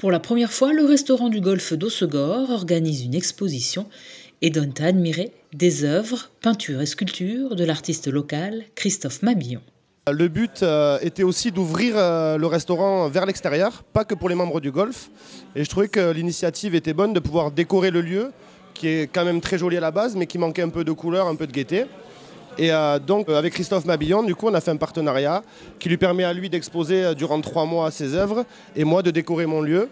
Pour la première fois, le restaurant du Golfe d'Hossegor organise une exposition et donne à admirer des œuvres, peintures et sculptures de l'artiste local Christophe Mabillon. Le but était aussi d'ouvrir le restaurant vers l'extérieur, pas que pour les membres du Golfe. Et je trouvais que l'initiative était bonne de pouvoir décorer le lieu, qui est quand même très joli à la base, mais qui manquait un peu de couleur, un peu de gaieté. Et donc avec Christophe Mabillon, du coup, on a fait un partenariat qui lui permet à lui d'exposer durant 3 mois ses œuvres et moi de décorer mon lieu.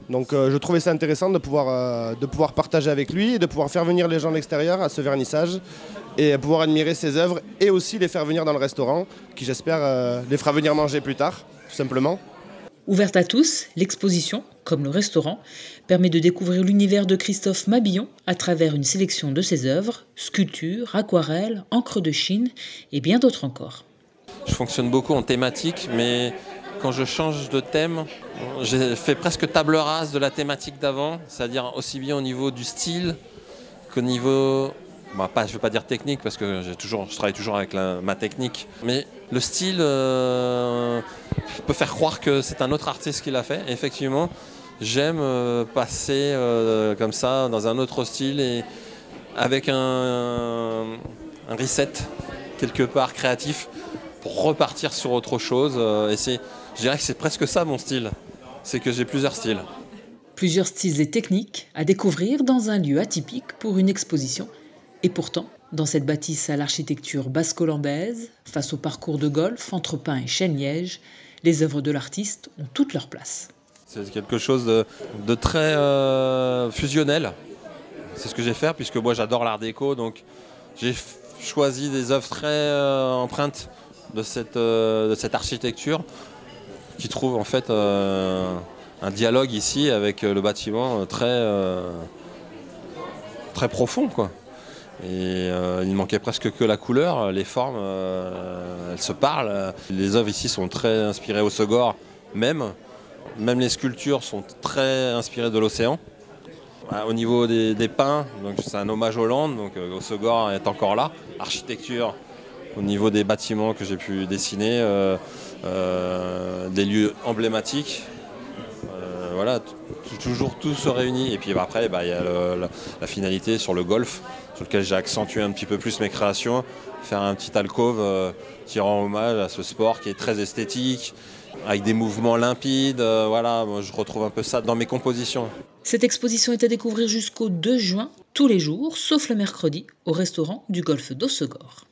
Donc je trouvais ça intéressant de pouvoir partager avec lui et de pouvoir faire venir les gens de l'extérieur à ce vernissage et pouvoir admirer ses œuvres et aussi les faire venir dans le restaurant qui, j'espère, les fera venir manger plus tard, tout simplement. Ouverte à tous, l'exposition, comme le restaurant, permet de découvrir l'univers de Christophe Mabillon à travers une sélection de ses œuvres, sculptures, aquarelles, encre de Chine et bien d'autres encore. Je fonctionne beaucoup en thématique, mais quand je change de thème, j'ai fait presque table rase de la thématique d'avant, c'est-à-dire aussi bien au niveau du style qu'au niveau... je ne veux pas dire technique parce que je travaille toujours avec ma technique, mais le style peut faire croire que c'est un autre artiste qui l'a fait. Et effectivement, j'aime passer comme ça dans un autre style et avec un reset quelque part créatif pour repartir sur autre chose. Je dirais que c'est presque ça mon style, c'est que j'ai plusieurs styles. Plusieurs styles et techniques à découvrir dans un lieu atypique pour une exposition. Et pourtant, dans cette bâtisse à l'architecture basse-colombaise, face au parcours de golf entre pins et chêne-liège, les œuvres de l'artiste ont toute leur place. C'est quelque chose de très fusionnel. C'est ce que j'ai fait puisque moi j'adore l'art déco, donc j'ai choisi des œuvres très empreintes de cette architecture qui trouve en fait un dialogue ici avec le bâtiment très profond, quoi. Et il manquait presque que la couleur, les formes, elles se parlent. Les œuvres ici sont très inspirées Hossegor, même les sculptures sont très inspirées de l'océan. Au niveau des pins, c'est un hommage aux Landes, donc Hossegor est encore là. Architecture, au niveau des bâtiments que j'ai pu dessiner, des lieux emblématiques. Voilà, toujours tout se réunit. Et puis après, il y a la finalité sur le golf, sur lequel j'ai accentué un petit peu plus mes créations, faire un petit alcôve qui rend hommage à ce sport qui est très esthétique, avec des mouvements limpides. Voilà, moi, je retrouve un peu ça dans mes compositions. Cette exposition est à découvrir jusqu'au 2 juin, tous les jours, sauf le mercredi, au restaurant du Golfe d'Hossegor.